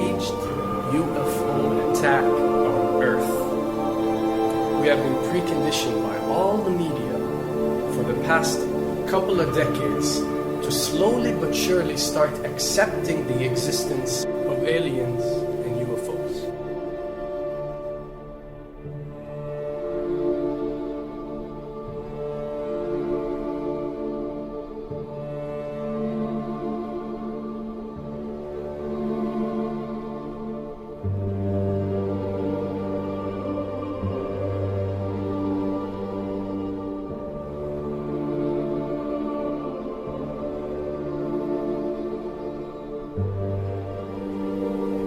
staged UFO attack on Earth. We have been preconditioned by all the media for the past couple of decades to slowly but surely start accepting the existence of aliens and UFOs.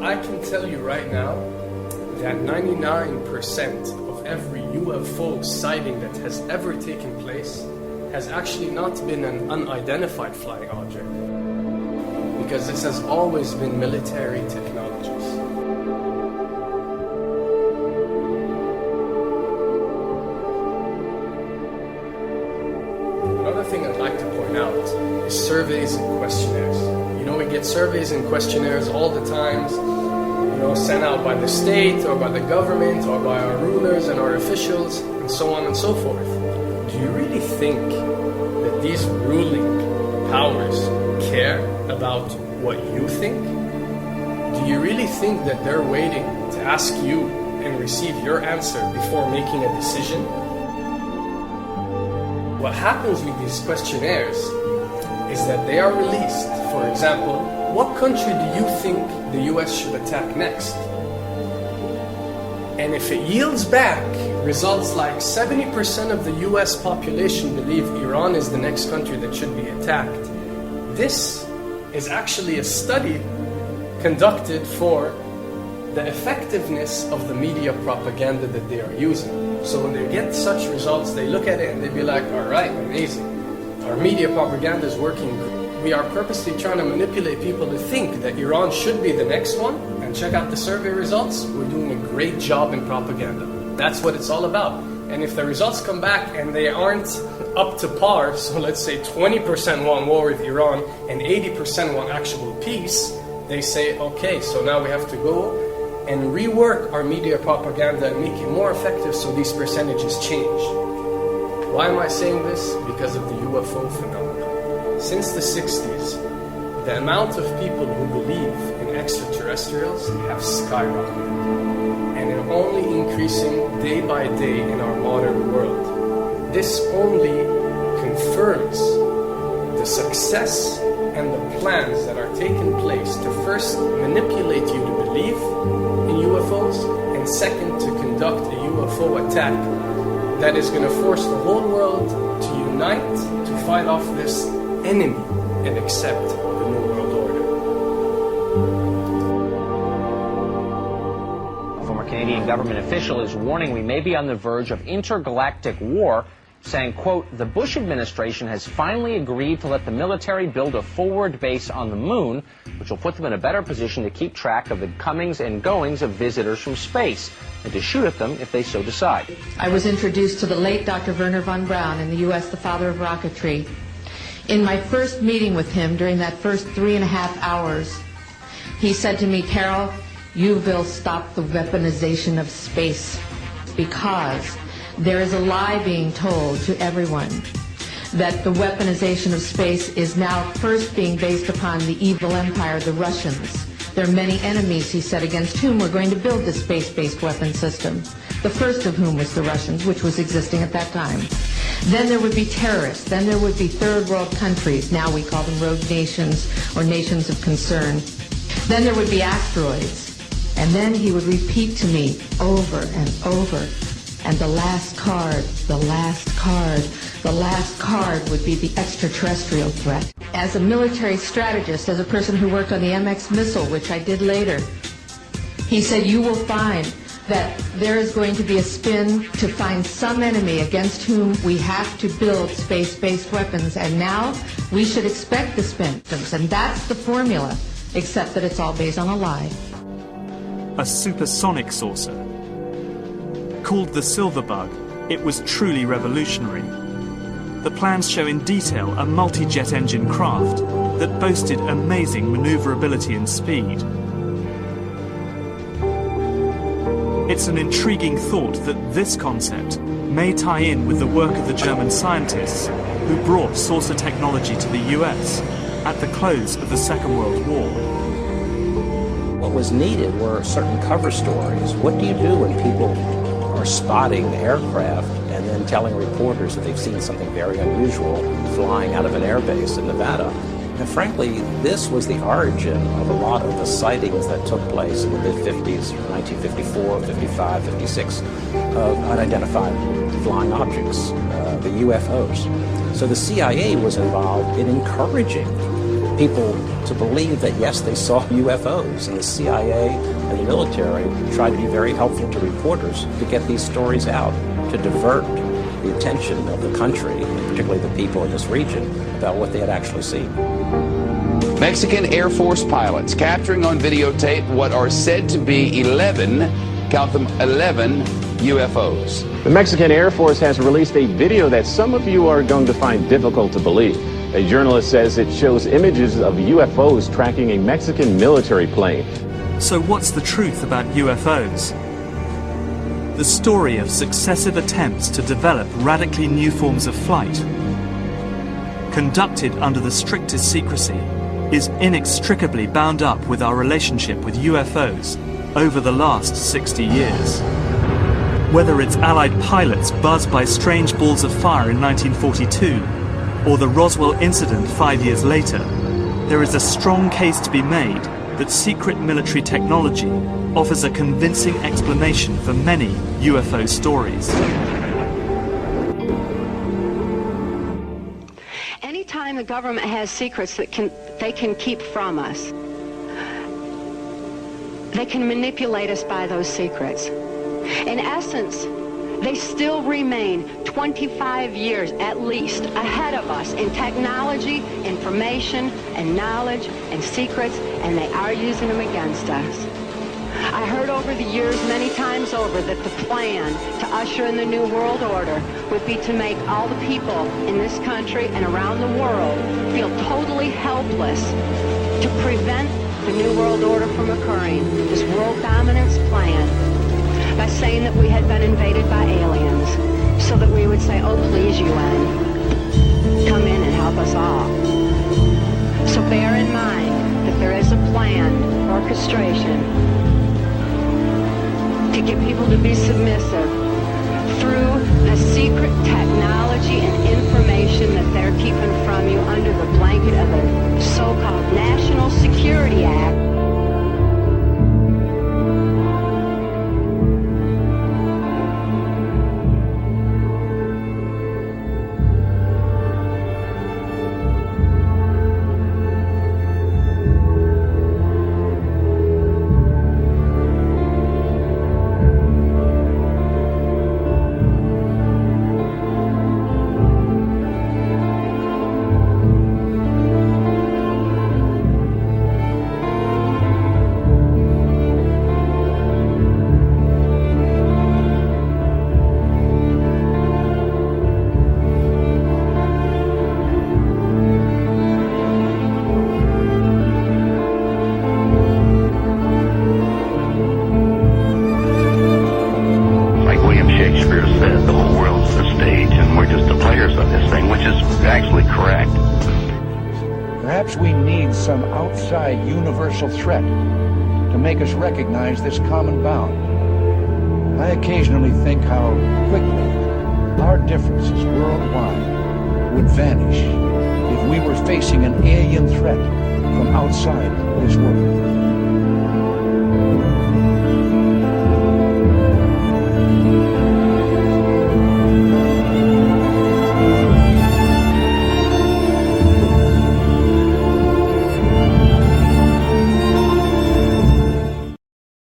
I can tell you right now that 99% of every UFO sighting that has ever taken place has actually not been an unidentified flying object, because this has always been military technologies. Another thing I'd like to point out is surveys and questionnaires. You know, we get surveys and questionnaires all the time, sent out by the state or by the government or by our rulers and our officials and so on and so forth. Do you really think that these ruling powers care about what you think? Do you really think that they're waiting to ask you and receive your answer before making a decision? What happens with these questionnaires is that they are released. For example, what country do you think the US should attack next? And if it yields back results like 70% of the US population believe Iran is the next country that should be attacked, this is actually a study conducted for the effectiveness of the media propaganda that they are using. So when they get such results, they look at it and they be like, all right, amazing. Our media propaganda is working. We are purposely trying to manipulate people to think that Iran should be the next one, and check out the survey results. We're doing a great job in propaganda. That's what it's all about. And if the results come back and they aren't up to par, so let's say 20% want war with Iran and 80% want actual peace, they say, okay, so now we have to go and rework our media propaganda and make it more effective so these percentages change. Why am I saying this? Because of the UFO phenomenon. Since the 60s, the amount of people who believe in extraterrestrials have skyrocketed, and they're only increasing day by day in our modern world. This only confirms the success and the plans that are taking place to first manipulate you to believe in UFOs, and second, to conduct a UFO attack that is going to force the whole world to unite to fight off this enemy and accept the New World Order. A former Canadian government official is warning we may be on the verge of intergalactic war, saying, quote, the Bush administration has finally agreed to let the military build a forward base on the moon, which will put them in a better position to keep track of the comings and goings of visitors from space, and to shoot at them if they so decide. I was introduced to the late Dr. Wernher von Braun, in the U.S. the father of rocketry. In my first meeting with him, during that first 3.5 hours, he said to me, Carol, you will stop the weaponization of space, because there is a lie being told to everyone that the weaponization of space is now first being based upon the evil empire, the Russians. There are many enemies, he said, against whom we're going to build this space-based weapon system, the first of whom was the Russians, which was existing at that time. Then there would be terrorists. Then there would be third world countries. Now we call them rogue nations or nations of concern. Then there would be asteroids. And then he would repeat to me over and over, and the last card, the last card, the last card would be the extraterrestrial threat. As a military strategist, as a person who worked on the MX missile, which I did later, he said, you will find that there is going to be a spin to find some enemy against whom we have to build space-based weapons, and now we should expect the spin. And that's the formula, except that it's all based on a lie. A supersonic saucer. Called the Silver Bug, it was truly revolutionary. The plans show in detail a multi-jet engine craft that boasted amazing maneuverability and speed. It's an intriguing thought that this concept may tie in with the work of the German scientists who brought saucer technology to the US at the close of the Second World War. What was needed were certain cover stories. What do you do when people are spotting aircraft and then telling reporters that they've seen something very unusual flying out of an airbase in Nevada? And frankly, this was the origin of a lot of the sightings that took place in the mid-50s, 1954, 55, 56, of unidentified flying objects, the UFOs. So the CIA was involved in encouraging people to believe that, yes, they saw UFOs, and the CIA and the military tried to be very helpful to reporters to get these stories out, to divert the attention of the country, and particularly the people in this region, about what they had actually seen. Mexican Air Force pilots capturing on videotape what are said to be 11, count them, 11 UFOs. The Mexican Air Force has released a video that some of you are going to find difficult to believe. A journalist says it shows images of UFOs tracking a Mexican military plane. So what's the truth about UFOs? The story of successive attempts to develop radically new forms of flight, conducted under the strictest secrecy, is inextricably bound up with our relationship with UFOs over the last 60 years. Whether it's Allied pilots buzzed by strange balls of fire in 1942, or the Roswell incident 5 years later, there is a strong case to be made that secret military technology offers a convincing explanation for many UFO stories. Anytime the government has secrets that they can keep from us, they can manipulate us by those secrets. In essence, they still remain 25 years at least ahead of us in technology, information, and knowledge, and secrets, and they are using them against us. I heard over the years many times over that the plan to usher in the New World Order would be to make all the people in this country and around the world feel totally helpless to prevent the New World Order from occurring, this world dominance plan, by saying that we had been invaded by aliens, so that we would say, oh please UN, come in and help us all. So bear in mind that there is a planned orchestration to get people to be submissive through the secret technology and information that they're keeping from you under the blanket of the so-called National Security Act. Some outside universal threat to make us recognize this common bound. I occasionally think how quickly our differences worldwide would vanish if we were facing an alien threat from outside this world.